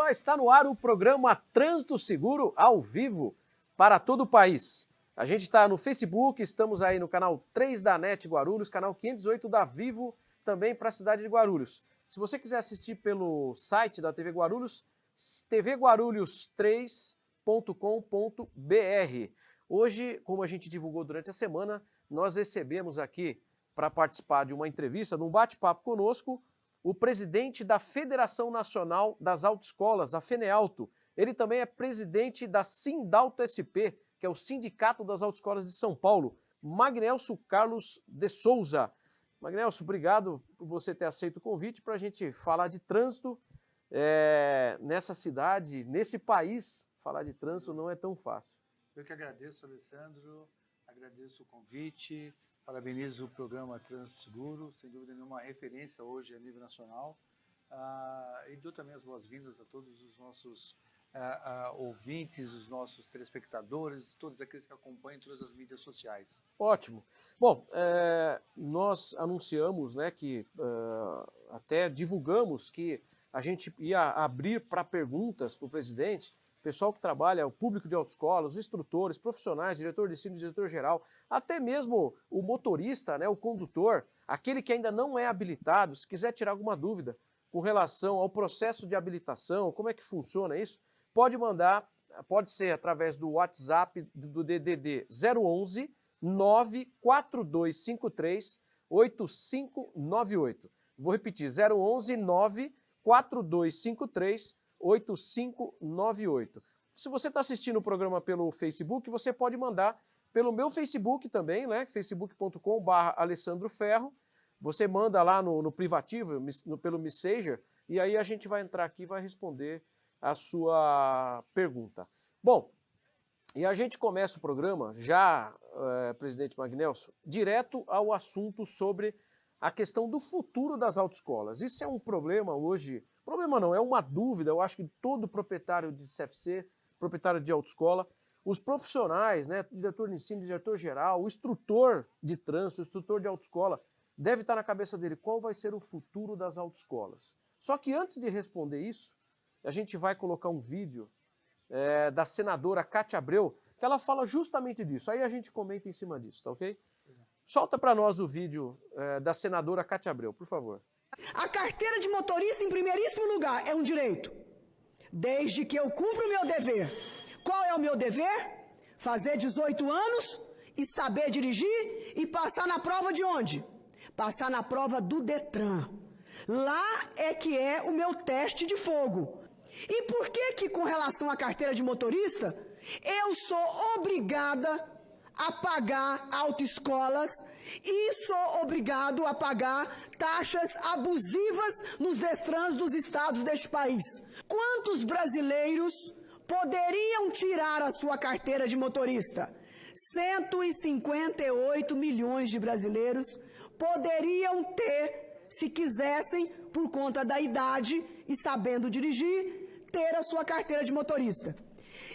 Olá, está no ar o programa Trânsito Seguro ao vivo para todo o país. A gente está no Facebook, estamos aí no canal 3 da NET Guarulhos, canal 508 da Vivo, também para a cidade de Guarulhos. Se você quiser assistir pelo site da TV Guarulhos, tvguarulhos3.com.br. Hoje, como a gente divulgou durante a semana, nós recebemos aqui para participar de uma entrevista, de um bate-papo conosco, o presidente da Federação Nacional das Autoescolas, a FENEAUTO. Ele também é presidente da Sindauto SP, que é o Sindicato das Autoescolas de São Paulo, Magnelso Carlos de Souza. Magnelso, obrigado por você ter aceito o convite para a gente falar de trânsito nessa cidade, nesse país. Falar de trânsito não é tão fácil. Eu que agradeço, Alessandro, agradeço o convite, parabenizo o programa Trânsito Seguro, sem dúvida nenhuma referência hoje a nível nacional, e dou também as boas-vindas a todos os nossos ouvintes, os nossos telespectadores, todos aqueles que acompanham todas as mídias sociais. Ótimo. Bom, nós anunciamos, né, que até divulgamos que a gente ia abrir para perguntas para o presidente, pessoal que trabalha, o público de autoescola, os instrutores, profissionais, diretor de ensino, diretor-geral, até mesmo o motorista, né, o condutor, aquele que ainda não é habilitado, se quiser tirar alguma dúvida com relação ao processo de habilitação, como é que funciona isso, pode mandar, pode ser através do WhatsApp do DDD 011 94253 8598. Vou repetir, 011 94253 8598. Se você está assistindo o programa pelo Facebook, você pode mandar pelo meu Facebook também, né? facebook.com/Alessandro Ferro. Você manda lá no privativo, pelo Messenger, e aí a gente vai entrar aqui e vai responder a sua pergunta. Bom, e a gente começa o programa já, presidente Magnelso, direto ao assunto sobre a questão do futuro das autoescolas. Isso é um problema hoje. Problema não, é uma dúvida, eu acho que todo proprietário de CFC, proprietário de autoescola, os profissionais, né, diretor de ensino, diretor-geral, o instrutor de trânsito, o instrutor de autoescola, deve estar na cabeça dele qual vai ser o futuro das autoescolas. Só que antes de responder isso, a gente vai colocar um vídeo da senadora Cátia Abreu, que ela fala justamente disso, aí a gente comenta em cima disso, tá ok? Solta para nós o vídeo da senadora Cátia Abreu, por favor. A carteira de motorista, em primeiríssimo lugar, é um direito, desde que eu cumpra o meu dever. Qual é o meu dever? Fazer 18 anos e saber dirigir e passar na prova de onde? Passar na prova do Detran. Lá é que é o meu teste de fogo. E por que com relação à carteira de motorista, eu sou obrigada a pagar autoescolas e sou obrigado a pagar taxas abusivas nos Detrans dos estados deste país? Quantos brasileiros poderiam tirar a sua carteira de motorista? 158 milhões de brasileiros poderiam ter, se quisessem, por conta da idade e sabendo dirigir, ter a sua carteira de motorista.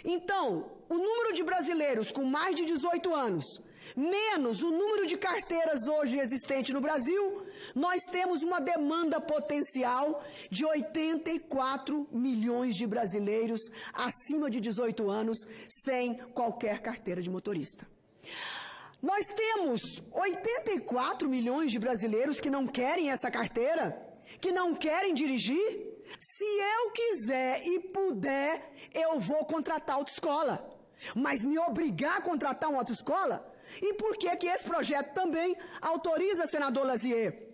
Então, o número de brasileiros com mais de 18 anos, menos o número de carteiras hoje existente no Brasil, nós temos uma demanda potencial de 84 milhões de brasileiros acima de 18 anos sem qualquer carteira de motorista. Nós temos 84 milhões de brasileiros que não querem essa carteira, que não querem dirigir. Se eu quiser e puder, eu vou contratar autoescola. Mas me obrigar a contratar uma autoescola? E por que esse projeto também autoriza, senador Lazier,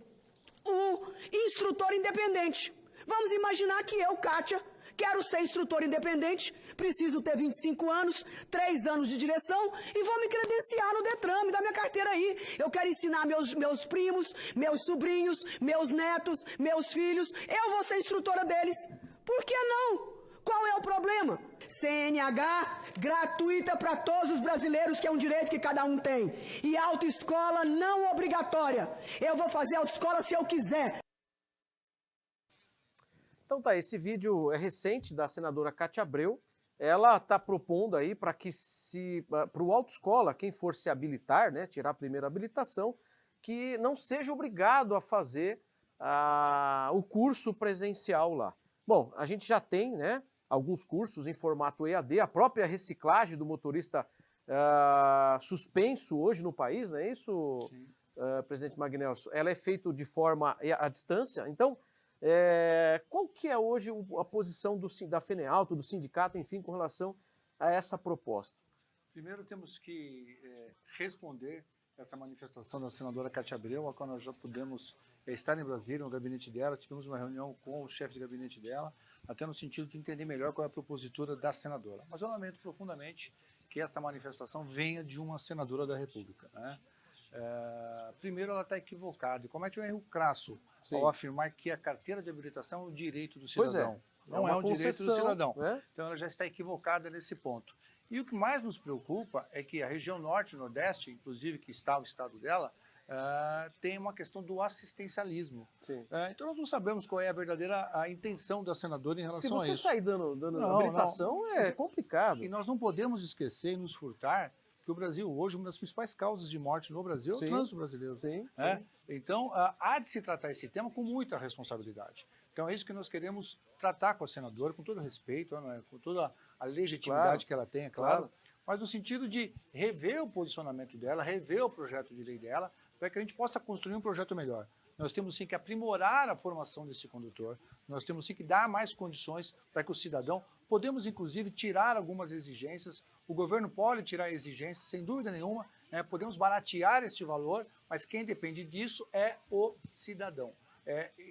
o instrutor independente? Vamos imaginar que eu, Cátia, quero ser instrutor independente, preciso ter 25 anos, 3 anos de direção e vou me credenciar no Detran, me dá minha carteira aí. Eu quero ensinar meus primos, meus sobrinhos, meus netos, meus filhos, eu vou ser instrutora deles. Por que não? Qual é o problema? CNH gratuita para todos os brasileiros, que é um direito que cada um tem. E autoescola não obrigatória. Eu vou fazer autoescola se eu quiser. Então tá, esse vídeo é recente da senadora Cátia Abreu. Ela está propondo aí para que para o autoescola, quem for se habilitar, né, tirar a primeira habilitação, que não seja obrigado a fazer o curso presencial lá. Bom, a gente já tem, né, alguns cursos em formato EAD, a própria reciclagem do motorista suspenso hoje no país, não é isso, presidente Magnelson? Ela é feita de forma à distância. Então, qual que é hoje a posição da FENEALTO, do sindicato, enfim, com relação a essa proposta? Primeiro temos que responder essa manifestação da senadora Cátia Abreu, a qual nós já pudemos estar em Brasília, no gabinete dela, tivemos uma reunião com o chefe de gabinete dela, até no sentido de entender melhor qual é a propositura da senadora. Mas eu lamento profundamente que essa manifestação venha de uma senadora da República, né? Primeiro, ela está equivocada e comete um erro crasso ao afirmar que a carteira de habilitação é um direito do cidadão. Não é um direito do cidadão. Né? Então, ela já está equivocada nesse ponto. E o que mais nos preocupa é que a região norte e nordeste, inclusive que está o estado dela, tem uma questão do assistencialismo. Então nós não sabemos qual é a verdadeira intenção da senadora em relação a isso. Porque você sair dando habilitação é complicado. E nós não podemos esquecer e nos furtar que o Brasil hoje, uma das principais causas de morte no Brasil é o trânsito brasileiro. Então há de se tratar esse tema com muita responsabilidade. Então é isso que nós queremos tratar com a senadora, com todo respeito, com toda a legitimidade que ela tem, é claro, mas no sentido de rever o posicionamento dela, rever o projeto de lei dela, para que a gente possa construir um projeto melhor. Nós temos sim que aprimorar a formação desse condutor, nós temos sim que dar mais condições para que o cidadão, podemos inclusive tirar algumas exigências, o governo pode tirar exigências, sem dúvida nenhuma, podemos baratear este valor, mas quem depende disso é o cidadão.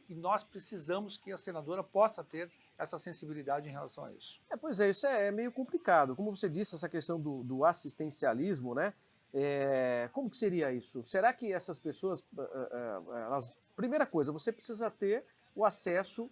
E nós precisamos que a senadora possa ter essa sensibilidade em relação a isso. Pois é, isso é meio complicado. Como você disse, essa questão do assistencialismo, né? Como que seria isso? Será que essas pessoas, primeira coisa, você precisa ter o acesso,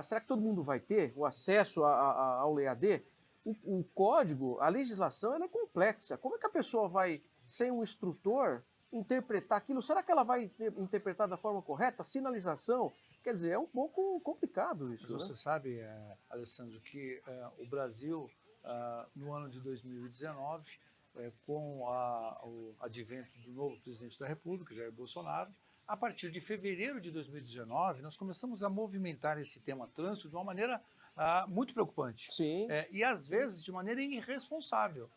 será que todo mundo vai ter o acesso ao EAD? O código, a legislação, ela é complexa. Como é que a pessoa vai, sem um instrutor, interpretar aquilo? Será que ela vai interpretar da forma correta? Sinalização? Quer dizer, é um pouco complicado isso. Mas você sabe, Alessandro, que o Brasil, no ano de 2019, com o advento do novo presidente da República, Jair Bolsonaro, a partir de fevereiro de 2019, nós começamos a movimentar esse tema trânsito de uma maneira muito preocupante. E, às vezes, de maneira irresponsável,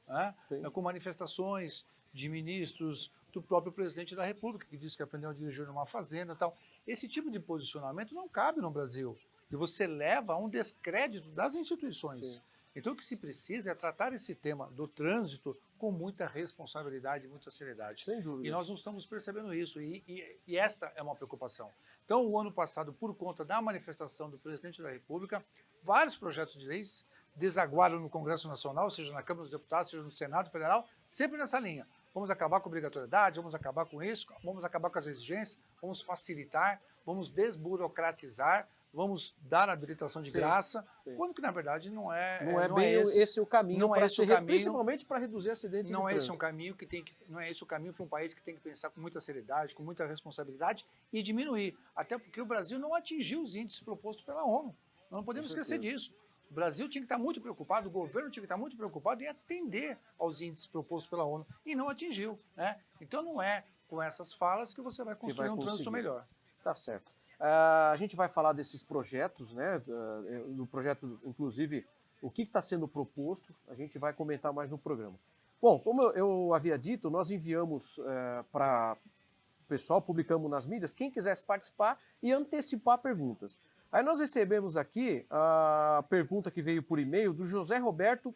com manifestações de ministros, do próprio presidente da República, que disse que aprendeu a dirigir numa fazenda e tal. Esse tipo de posicionamento não cabe no Brasil. E você leva a um descrédito das instituições. Então, o que se precisa é tratar esse tema do trânsito com muita responsabilidade e muita seriedade. Sem dúvida. E nós não estamos percebendo isso. E esta é uma preocupação. Então, o ano passado, por conta da manifestação do presidente da República, vários projetos de leis desaguaram no Congresso Nacional, seja na Câmara dos Deputados, seja no Senado Federal, sempre nessa linha. Vamos acabar com a obrigatoriedade, vamos acabar com isso, vamos acabar com as exigências, vamos facilitar, vamos desburocratizar, vamos dar habilitação de graça, quando que na verdade não é esse o caminho, principalmente para reduzir acidentes. Não é esse um caminho não é esse o caminho para um país que tem que pensar com muita seriedade, com muita responsabilidade e diminuir, até porque o Brasil não atingiu os índices propostos pela ONU. Não podemos esquecer disso. O Brasil tinha que estar muito preocupado, o governo tinha que estar muito preocupado em atender aos índices propostos pela ONU e não atingiu, Então não é com essas falas que você vai construir um trânsito melhor. Tá certo. A gente vai falar desses projetos, do projeto, inclusive, o que está sendo proposto, a gente vai comentar mais no programa. Bom, como eu havia dito, nós enviamos para o pessoal, publicamos nas mídias, quem quisesse participar e antecipar perguntas. Aí nós recebemos aqui a pergunta que veio por e-mail do José Roberto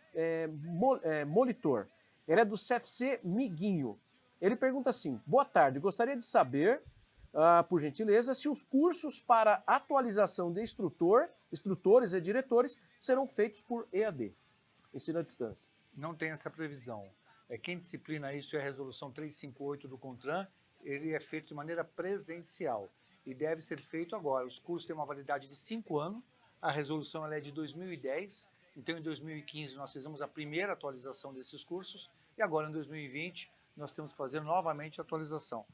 Molitor. Ele é do CFC Miguinho. Ele pergunta assim: boa tarde, gostaria de saber, por gentileza, se os cursos para atualização de instrutores e diretores serão feitos por EAD, ensino à distância. Não tem essa previsão. Quem disciplina isso é a resolução 358 do CONTRAN, ele é feito de maneira presencial. E deve ser feito agora. Os cursos têm uma validade de 5 anos, a resolução ela é de 2010, então em 2015 nós fizemos a primeira atualização desses cursos, e agora em 2020 nós temos que fazer novamente a atualização.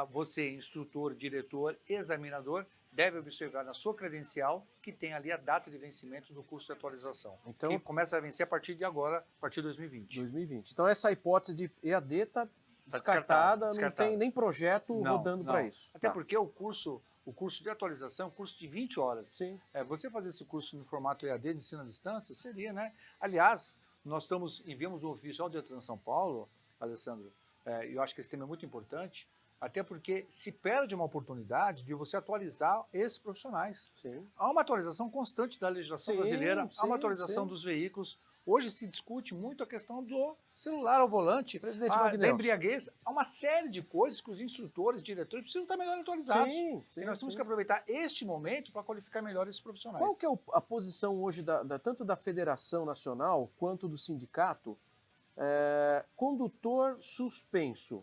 Você, instrutor, diretor, examinador, deve observar na sua credencial que tem ali a data de vencimento do curso de atualização. Então, que começa a vencer a partir de agora, a partir de 2020. Então essa hipótese de EAD está descartada, não tem nem projeto rodando para isso. Até porque o curso o curso de atualização é um curso de 20 horas. Sim. Você fazer esse curso no formato EAD, de ensino à distância, seria, né? Aliás, nós enviamos um ofício ao Detran São Paulo, Alessandro, e eu acho que esse tema é muito importante, até porque se perde uma oportunidade de você atualizar esses profissionais. Sim. Há uma atualização constante da legislação brasileira, há uma atualização dos veículos. Hoje se discute muito a questão do celular ao volante, da embriaguez. Há uma série de coisas que os instrutores, diretores precisam estar melhor atualizados. Sim, e nós temos que aproveitar este momento para qualificar melhor esses profissionais. Qual que é a posição hoje tanto da Federação Nacional quanto do sindicato? Condutor suspenso,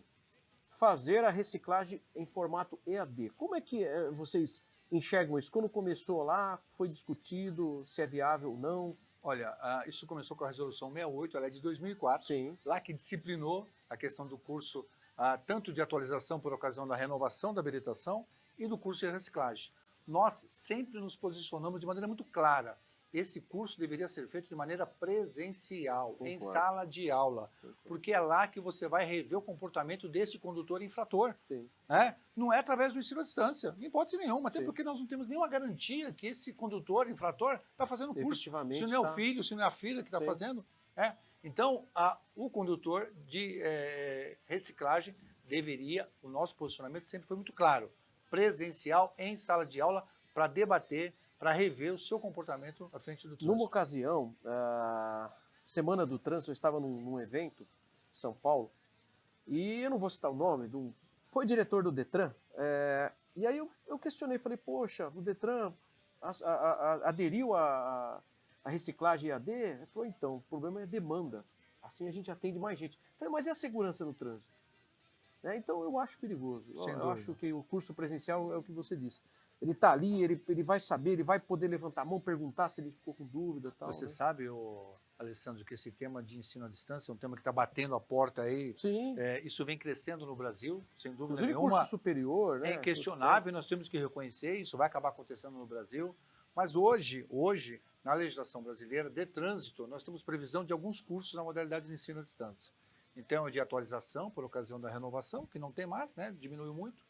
fazer a reciclagem em formato EAD. Como é que vocês enxergam isso? Quando começou lá, foi discutido se é viável ou não? Olha, isso começou com a Resolução 68, ela é de 2004, Sim. Lá que disciplinou a questão do curso, tanto de atualização por ocasião da renovação da habilitação e do curso de reciclagem. Nós sempre nos posicionamos de maneira muito clara. Esse curso deveria ser feito de maneira presencial, Concordo. em sala de aula, porque é lá que você vai rever o comportamento desse condutor infrator. Sim. Né? Não é através do ensino à distância, em hipótese nenhuma, até Sim. porque nós não temos nenhuma garantia que esse condutor infrator está fazendo o curso. Se não é o filho, se não é a filha que está fazendo. Então, o condutor de reciclagem deveria, o nosso posicionamento sempre foi muito claro, presencial, em sala de aula, para debater, para rever o seu comportamento à frente do trânsito. Numa ocasião, Semana do Trânsito, eu estava num evento em São Paulo, e eu não vou citar o nome, foi diretor do Detran, e aí eu questionei, falei, poxa, o Detran aderiu à reciclagem EAD? Ele falou, então, o problema é demanda, assim a gente atende mais gente. Eu falei, mas e a segurança no trânsito? Então eu acho perigoso, eu acho que o curso presencial é o que você disse. Ele está ali, ele vai saber, ele vai poder levantar a mão, perguntar se ele ficou com dúvida. Tal, Você sabe, Alessandro, que esse tema de ensino à distância é um tema que está batendo a porta aí. Sim. Isso vem crescendo no Brasil, sem dúvida Inclusive nenhuma. Curso superior, né? É inquestionável, nós temos que reconhecer, isso vai acabar acontecendo no Brasil. Mas hoje, na legislação brasileira de trânsito, nós temos previsão de alguns cursos na modalidade de ensino à distância. Então, de atualização, por ocasião da renovação, que não tem mais, né? Diminuiu muito.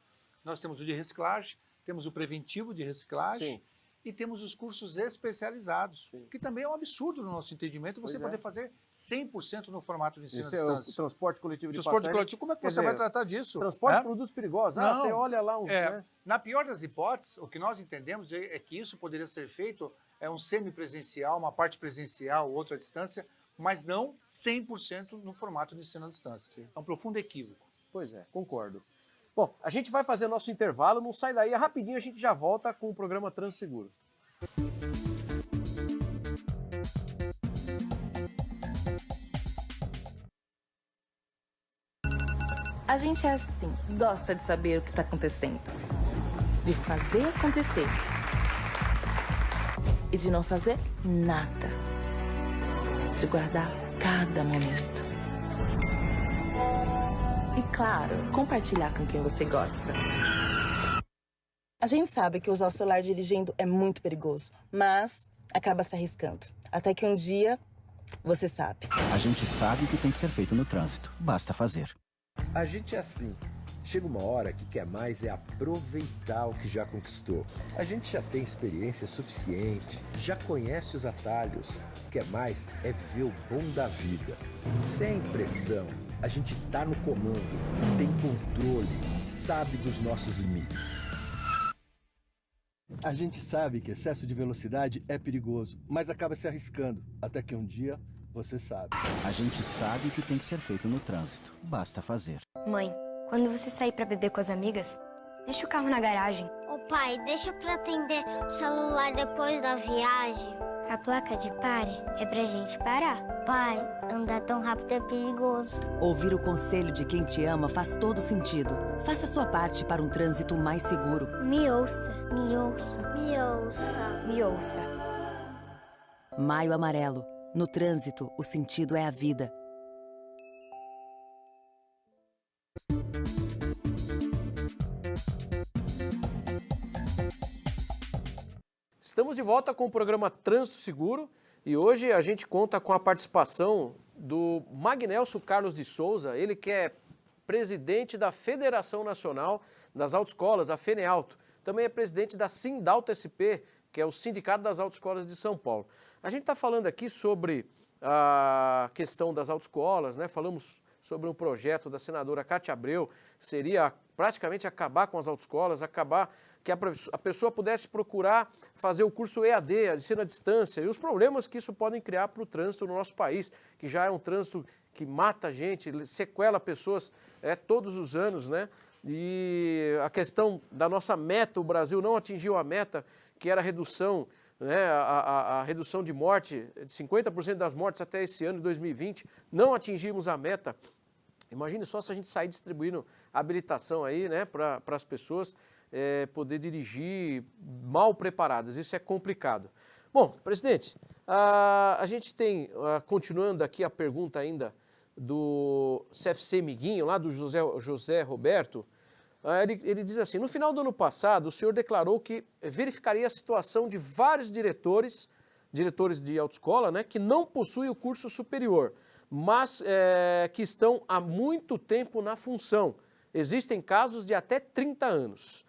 Nós temos o de reciclagem, temos o preventivo de reciclagem. Sim. E temos os cursos especializados, Sim. que também é um absurdo no nosso entendimento, você poder fazer 100% no formato de ensino à distância. O transporte coletivo de transporte coletivo, como é que você vai tratar disso? Transporte de produtos perigosos. Não, você olha lá um... Né? Na pior das hipóteses, o que nós entendemos é que isso poderia ser feito um semipresencial, uma parte presencial, outra à distância, mas não 100% no formato de ensino à distância. Sim. É um profundo equívoco. Pois é, concordo. Bom, a gente vai fazer nosso intervalo, não sai daí, rapidinho a gente já volta com o programa Transseguro. A gente é assim, gosta de saber o que está acontecendo, de fazer acontecer e de não fazer nada, de guardar cada momento. E claro, compartilhar com quem você gosta. A gente sabe que usar o celular dirigindo é muito perigoso, mas acaba se arriscando. Até que um dia, você sabe. A gente sabe o que tem que ser feito no trânsito. Basta fazer. A gente é assim. Chega uma hora que quer mais é aproveitar o que já conquistou. A gente já tem experiência suficiente, já conhece os atalhos. Quer mais é viver o bom da vida. Sem pressão. A gente tá no comando, tem controle, sabe dos nossos limites. A gente sabe que excesso de velocidade é perigoso, mas acaba se arriscando, até que um dia você sabe. A gente sabe o que tem que ser feito no trânsito. Basta fazer. Mãe, quando você sair pra beber com as amigas, deixa o carro na garagem. Ô pai, deixa pra atender o celular depois da viagem. A placa de pare é pra gente parar. Pai, andar tão rápido é perigoso. Ouvir o conselho de quem te ama faz todo sentido. Faça sua parte para um trânsito mais seguro. Me ouça, me ouça, me ouça, me ouça. Maio Amarelo. No trânsito, o sentido é a vida. Estamos de volta com o programa Trânsito Seguro e hoje a gente conta com a participação do Magnelso Carlos de Souza, ele que é presidente da Federação Nacional das Autoescolas, a FENEAUTO. também é presidente da Sindalta SP, que é o Sindicato das Autoescolas de São Paulo. A gente está falando aqui sobre a questão das autoescolas, né? Falamos sobre um projeto da senadora Cátia Abreu, seria praticamente acabar com as autoescolas, acabar que a pessoa pudesse procurar fazer o curso EAD, a ensino à distância, e os problemas que isso podem criar para o trânsito no nosso país, que já é um trânsito que mata gente, sequela pessoas todos os anos, né? E a questão da nossa meta, o Brasil não atingiu a meta, que era a redução, né, a redução de morte, de 50% das mortes até esse ano, de 2020, não atingimos a meta. Imagine só se a gente sair distribuindo habilitação aí, né, para as pessoas poder dirigir mal preparadas, isso é complicado. Bom, presidente, a gente tem, continuando aqui a pergunta ainda do CFC Miguinho, lá do José Roberto, ele diz assim, no final do ano passado, o senhor declarou que verificaria a situação de vários diretores de autoescola, né, que não possuem o curso superior, mas que estão há muito tempo na função. Existem casos de até 30 anos.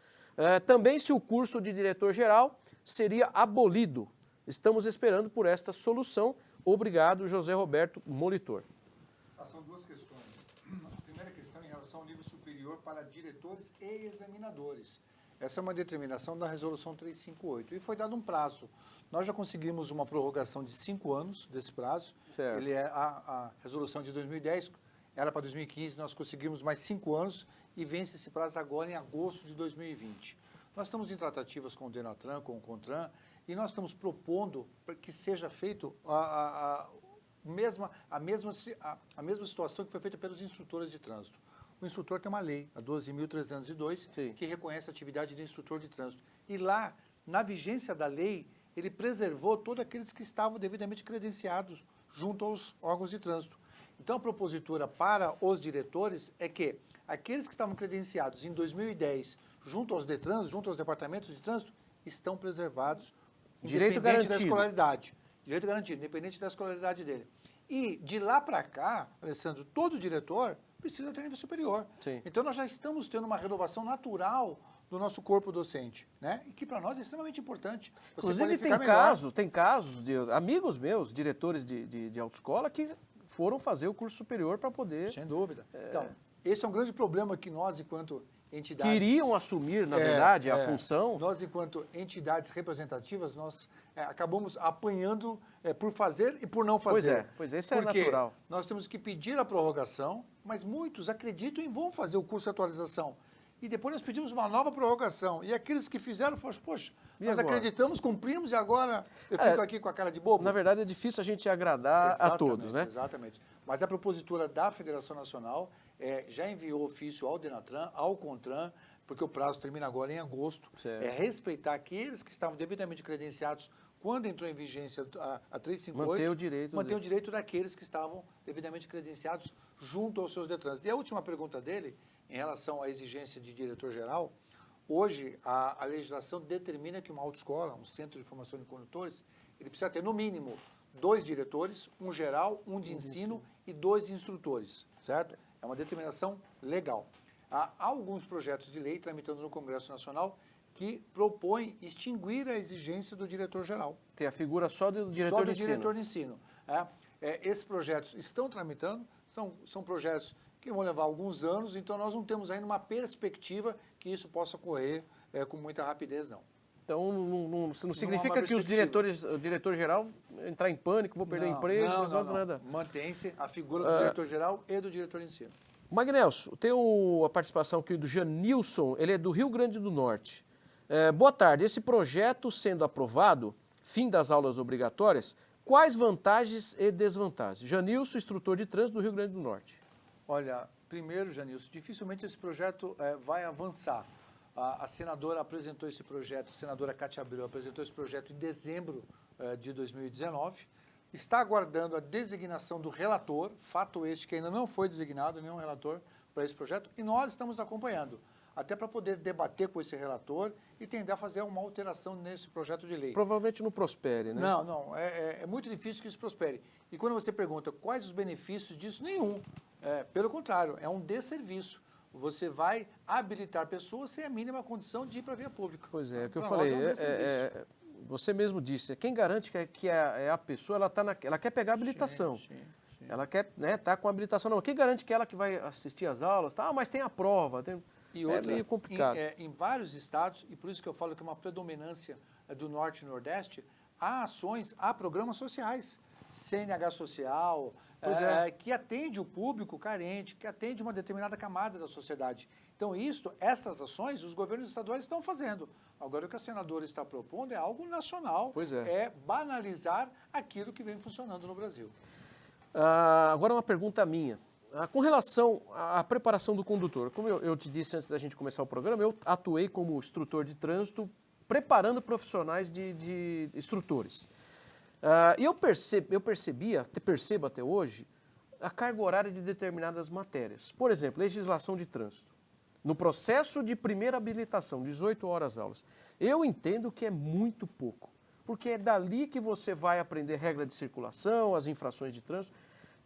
Também se o curso de diretor-geral seria abolido. Estamos esperando por esta solução. Obrigado, José Roberto Molitor. São duas questões. A primeira questão em relação ao nível superior para diretores e examinadores. Essa é uma determinação da Resolução 358 e foi dado um prazo. Nós já conseguimos uma prorrogação de 5 anos desse prazo. Certo. Ele é a resolução de 2010, era para 2015, nós conseguimos mais 5 anos e vence esse prazo agora em agosto de 2020. Nós estamos em tratativas com o Denatran, com o CONTRAN, e nós estamos propondo que seja feito a mesma situação que foi feita pelos instrutores de trânsito. O instrutor tem uma lei, a 12.302, que reconhece a atividade de instrutor de trânsito. E lá, na vigência da lei, ele preservou todos aqueles que estavam devidamente credenciados junto aos órgãos de trânsito. Então, a propositura para os diretores é que aqueles que estavam credenciados em 2010 junto aos DETRANS, junto aos departamentos de trânsito, estão preservados, direito independente garantido. da escolaridade. Direito garantido, independente da escolaridade dele. E de lá para cá, Alessandro, todo diretor precisa ter nível superior. Sim. Então nós já estamos tendo uma renovação natural do nosso corpo docente, né? E que para nós é extremamente importante. Inclusive tem casos de amigos meus, diretores de autoescola, que foram fazer o curso superior para poder... Sem dúvida. Então, esse é um grande problema que nós, enquanto entidades... Queriam assumir, na verdade, a função. Nós, enquanto entidades representativas, nós acabamos apanhando por fazer e por não fazer. Pois é, isso é natural. Nós temos que pedir a prorrogação, mas muitos acreditam e vão fazer o curso de atualização. E depois nós pedimos uma nova prorrogação. E aqueles que fizeram falaram, poxa, nós acreditamos, cumprimos e agora eu fico aqui com a cara de bobo. Na verdade, é difícil a gente agradar a todos, né? Exatamente. Mas a propositura da Federação Nacional já enviou ofício ao Denatran, ao CONTRAN, porque o prazo termina agora em agosto. Certo. É respeitar aqueles que estavam devidamente credenciados quando entrou em vigência a 358. Manter o direito daqueles que estavam devidamente credenciados junto aos seus DETRANs. E a última pergunta dele, em relação à exigência de diretor-geral, hoje a legislação determina que uma autoescola, um centro de formação de condutores, ele precisa ter no mínimo 2 diretores, um geral, um de ensino e 2 instrutores, certo? É uma determinação legal. Há alguns projetos de lei tramitando no Congresso Nacional que propõem extinguir a exigência do diretor-geral. Tem a figura só do diretor de ensino. Só do diretor de ensino. Esses projetos estão tramitando, são projetos que vão levar alguns anos, então nós não temos ainda uma perspectiva que isso possa ocorrer com muita rapidez, não. Então, não significa que o diretor-geral entrar em pânico, vou perder emprego, não. Nada. Mantém-se a figura do diretor-geral e do diretor de ensino. Magnelson, tem a participação aqui do Janilson, ele é do Rio Grande do Norte. Boa tarde, esse projeto sendo aprovado, fim das aulas obrigatórias, quais vantagens e desvantagens? Janilson, instrutor de trânsito do Rio Grande do Norte. Olha, primeiro, Janilson, dificilmente esse projeto vai avançar. A senadora apresentou esse projeto, a senadora Cátia Abreu apresentou esse projeto em dezembro de 2019, está aguardando a designação do relator, fato este que ainda não foi designado nenhum relator para esse projeto, e nós estamos acompanhando, até para poder debater com esse relator e tentar fazer uma alteração nesse projeto de lei. Provavelmente não prospere, né? Não, é muito difícil que isso prospere. E quando você pergunta quais os benefícios disso, nenhum. Pelo contrário, é um desserviço. você vai habilitar pessoas sem a mínima condição de ir para a via pública. Pois é, o que eu Pra falei, nós é um você mesmo disse, quem garante que a pessoa ela quer pegar habilitação. Sim. Ela quer, né, tá com habilitação. Não, quem garante que ela que vai assistir às aulas, tá? Mas tem a prova. E outra, é meio complicado. Em vários estados, e por isso que eu falo que é uma predominância do Norte e Nordeste, há ações, há programas sociais, CNH social, que atende o público carente, que atende uma determinada camada da sociedade. Então, essas ações, os governos estaduais estão fazendo. Agora, o que a senadora está propondo é algo nacional, é banalizar aquilo que vem funcionando no Brasil. Agora uma pergunta minha. Com relação à preparação do condutor, como eu te disse antes da gente começar o programa, eu atuei como instrutor de trânsito, preparando profissionais de instrutores. E eu percebo até hoje, a carga horária de determinadas matérias. Por exemplo, legislação de trânsito. No processo de primeira habilitação, 18 horas aulas, eu entendo que é muito pouco, porque é dali que você vai aprender regra de circulação, as infrações de trânsito.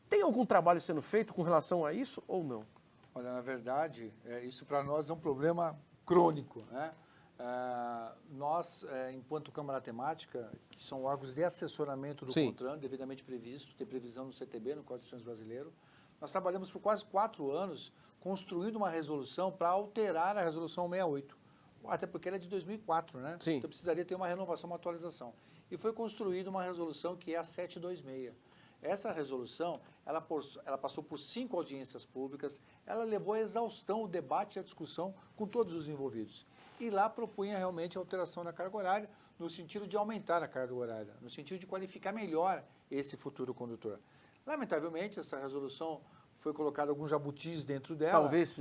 Tem algum trabalho sendo feito com relação a isso ou não? Olha, na verdade, isso para nós é um problema crônico, né? Nós, enquanto Câmara Temática, que são órgãos de assessoramento do CONTRAN, devidamente previsto, tem previsão no CTB, no Código de Trânsito Brasileiro, nós trabalhamos por quase 4 anos construindo uma resolução para alterar a Resolução 68, até porque ela é de 2004, né? Sim. Então precisaria ter uma renovação, uma atualização. E foi construída uma resolução que é a 726. Essa resolução, ela passou por 5 audiências públicas, ela levou à exaustão o debate e a discussão com todos os envolvidos. E lá propunha realmente a alteração da carga horária, no sentido de aumentar a carga horária, no sentido de qualificar melhor esse futuro condutor. Lamentavelmente, essa resolução foi colocada alguns jabutis dentro dela. Talvez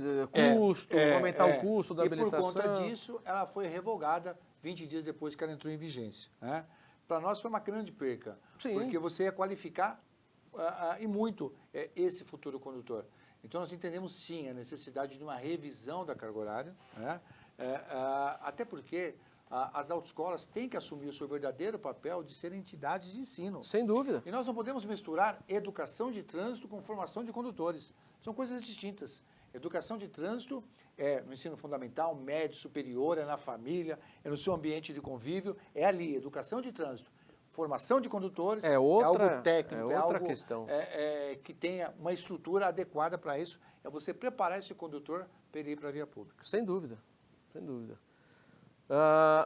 custo, aumentar o custo da habilitação. E por conta disso, ela foi revogada 20 dias depois que ela entrou em vigência, né? Para nós foi uma grande perca, porque você ia qualificar e muito esse futuro condutor. Então, nós entendemos, sim, a necessidade de uma revisão da carga horária, né? Até porque as autoescolas têm que assumir o seu verdadeiro papel de serem entidades de ensino. Sem dúvida. E nós não podemos misturar educação de trânsito com formação de condutores. São coisas distintas. Educação de trânsito é no ensino fundamental, médio, superior, é na família, é no seu ambiente de convívio, é ali. Educação de trânsito. Formação de condutores é algo técnico, é outra questão. Que tenha uma estrutura adequada para isso. É você preparar esse condutor para ele ir para a via pública. Sem dúvida, sem dúvida.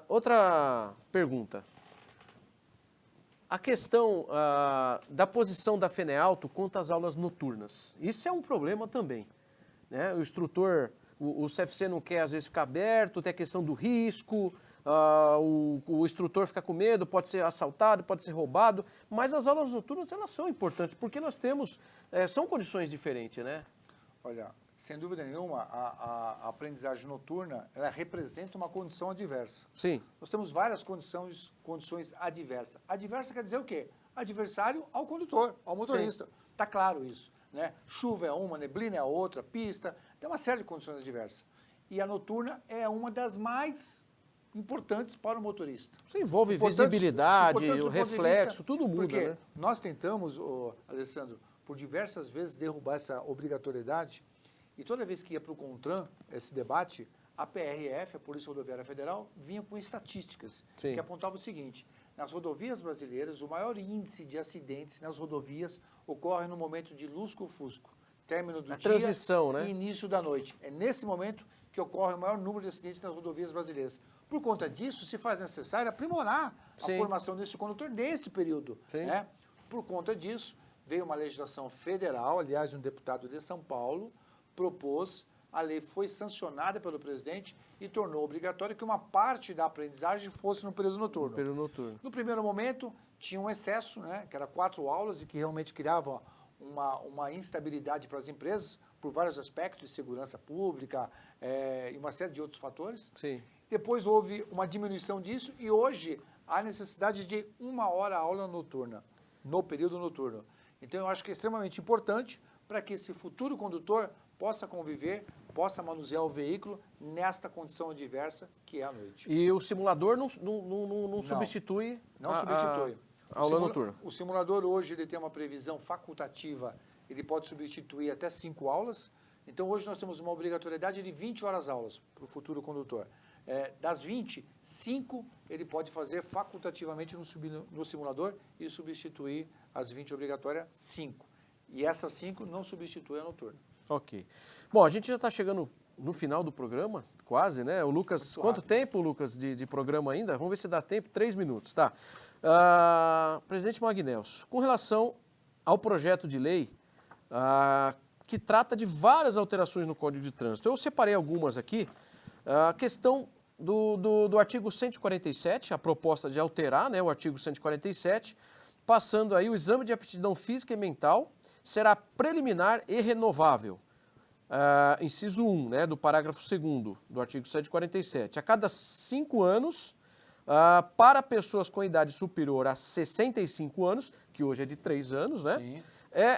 Outra pergunta. A questão da posição da FENEALTO quanto às aulas noturnas. Isso é um problema também, né? O instrutor, o CFC não quer às vezes ficar aberto, tem a questão do risco, o instrutor fica com medo, pode ser assaltado, pode ser roubado, mas as aulas noturnas elas são importantes, porque nós temos, são condições diferentes, né? Olha, sem dúvida nenhuma, a aprendizagem noturna, ela representa uma condição adversa. Sim. Nós temos várias condições adversas. Adversa quer dizer o quê? Adversário ao condutor, ao motorista. Está claro isso, né? Chuva é uma, neblina é a outra, pista, tem uma série de condições adversas. E a noturna é uma das mais importantes para o motorista. Isso envolve visibilidade, o reflexo, tudo muda, porque né? Nós tentamos, Alessandro, por diversas vezes derrubar essa obrigatoriedade. E toda vez que ia para o CONTRAN, esse debate, a PRF, a Polícia Rodoviária Federal, vinha com estatísticas que apontavam o seguinte: nas rodovias brasileiras, o maior índice de acidentes nas rodovias ocorre no momento de lusco-fusco, término do dia transição, né? E início da noite. É nesse momento que ocorre o maior número de acidentes nas rodovias brasileiras. Por conta disso, se faz necessário aprimorar a formação desse condutor nesse período, né? Por conta disso, veio uma legislação federal, aliás, um deputado de São Paulo propôs, a lei foi sancionada pelo presidente e tornou obrigatório que uma parte da aprendizagem fosse no período noturno. No primeiro momento, tinha um excesso, né, que era 4 aulas e que realmente criava uma instabilidade para as empresas, por vários aspectos, de segurança pública e uma série de outros fatores. Depois houve uma diminuição disso e hoje há necessidade de 1 hora aula noturna, no período noturno. Então, eu acho que é extremamente importante para que esse futuro condutor possa conviver, possa manusear o veículo nesta condição adversa que é a noite. E o simulador não substitui a aula noturna? O simulador hoje ele tem uma previsão facultativa, ele pode substituir até 5 aulas, Então, hoje nós temos uma obrigatoriedade de 20 horas aulas para o futuro condutor. Das 20, 5 ele pode fazer facultativamente no simulador e substituir as 20 obrigatórias, 5. E essas 5 não substituem a noturna. Ok. Bom, a gente já está chegando no final do programa, quase, né? O Lucas, quanto tempo, Lucas, de programa ainda? Vamos ver se dá tempo, 3 minutos, tá? Presidente Magnelso, com relação ao projeto de lei que trata de várias alterações no Código de Trânsito, eu separei algumas aqui. A questão do artigo 147, a proposta de alterar, né, o artigo 147, passando aí o exame de aptidão física e mental será preliminar e renovável. Inciso 1, né, do parágrafo 2º do artigo 147. A cada 5 anos, para pessoas com idade superior a 65 anos, que hoje é de 3 anos, né? Sim.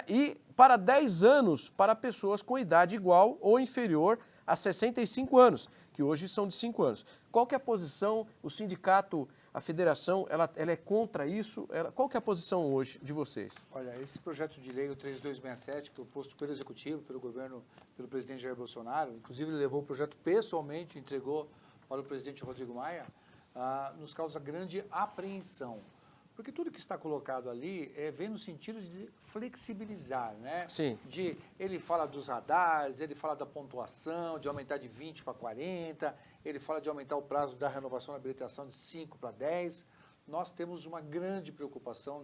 E para 10 anos para pessoas com idade igual ou inferior a 65 anos, que hoje são de 5 anos. Qual que é a posição, o sindicato, a federação, ela é contra isso? Qual que é a posição hoje de vocês? Olha, esse projeto de lei, o 3267, proposto pelo Executivo, pelo governo, pelo presidente Jair Bolsonaro, inclusive ele levou o projeto pessoalmente, entregou para o presidente Rodrigo Maia, nos causa grande apreensão. Porque tudo que está colocado ali vem no sentido de flexibilizar, né? Sim. Ele fala dos radares, ele fala da pontuação, de aumentar de 20 para 40, ele fala de aumentar o prazo da renovação da habilitação de 5 para 10. Nós temos uma grande preocupação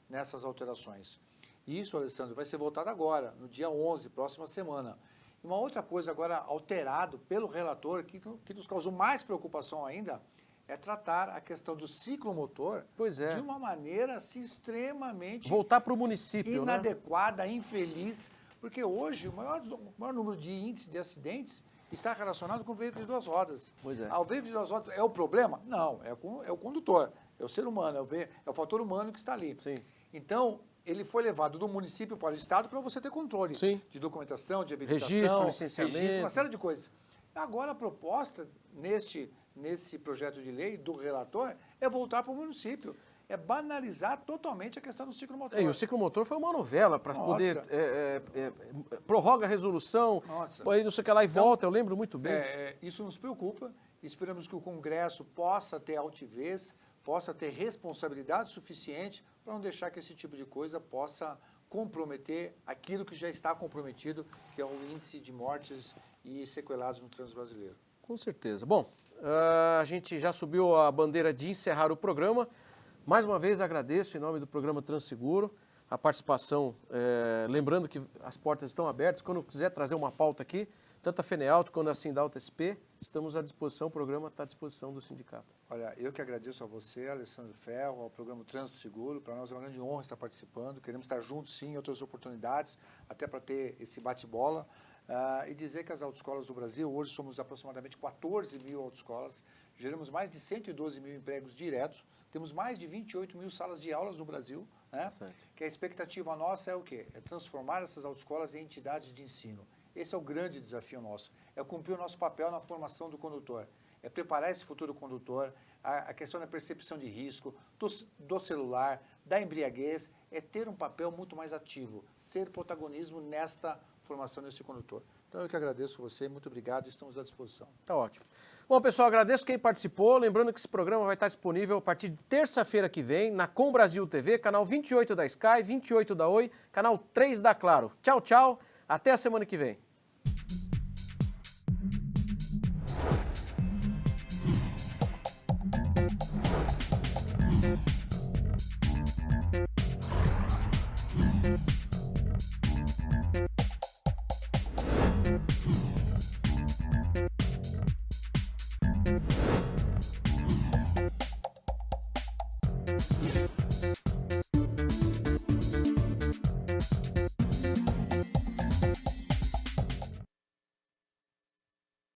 nessas alterações. E isso, Alessandro, vai ser votado agora, no dia 11, próxima semana. E uma outra coisa agora alterado pelo relator, que nos causou mais preocupação ainda, é tratar a questão do ciclomotor de uma maneira assim, extremamente... Voltar para o município, inadequada, né? Infeliz, porque hoje o maior número de índices de acidentes está relacionado com o veículo de 2 rodas. Pois é. O veículo de 2 rodas é o problema? Não, é o condutor, é o ser humano, é o fator humano que está ali. Sim. Então, ele foi levado do município para o estado para você ter controle de documentação, de habilitação, registro, licenciamento, uma série de coisas. Agora, a proposta nesse projeto de lei do relator é voltar para o município, é banalizar totalmente a questão do ciclomotor. E o ciclomotor foi uma novela para poder... prorroga a resolução, aí não sei o que lá e volta, eu lembro muito bem. Isso nos preocupa, esperamos que o Congresso possa ter altivez, possa ter responsabilidade suficiente para não deixar que esse tipo de coisa possa comprometer aquilo que já está comprometido, que é o índice de mortes e sequelados no trânsito brasileiro. Com certeza. Bom, a gente já subiu a bandeira de encerrar o programa. Mais uma vez agradeço em nome do programa Transseguro a participação, lembrando que as portas estão abertas, quando quiser trazer uma pauta aqui, tanto a FENEALTO quanto a Sindalta SP, estamos à disposição, o programa está à disposição do sindicato. Olha, eu que agradeço a você, Alessandro Ferro, ao programa Trânsito Seguro, para nós é uma grande honra estar participando, queremos estar juntos sim em outras oportunidades, até para ter esse bate-bola, e dizer que as autoescolas do Brasil, hoje somos aproximadamente 14 mil autoescolas, geramos mais de 112 mil empregos diretos, temos mais de 28 mil salas de aulas no Brasil, né? Que a expectativa nossa é o quê? É transformar essas autoescolas em entidades de ensino. Esse é o grande desafio nosso, é cumprir o nosso papel na formação do condutor, é preparar esse futuro condutor, a questão da percepção de risco, do celular, da embriaguez, é ter um papel muito mais ativo, ser protagonismo nesta formação desse condutor. Então eu que agradeço você, muito obrigado, estamos à disposição. Tá ótimo. Bom, pessoal, agradeço quem participou, lembrando que esse programa vai estar disponível a partir de terça-feira que vem, na Com Brasil TV, canal 28 da Sky, 28 da Oi, canal 3 da Claro. Tchau, tchau, até a semana que vem.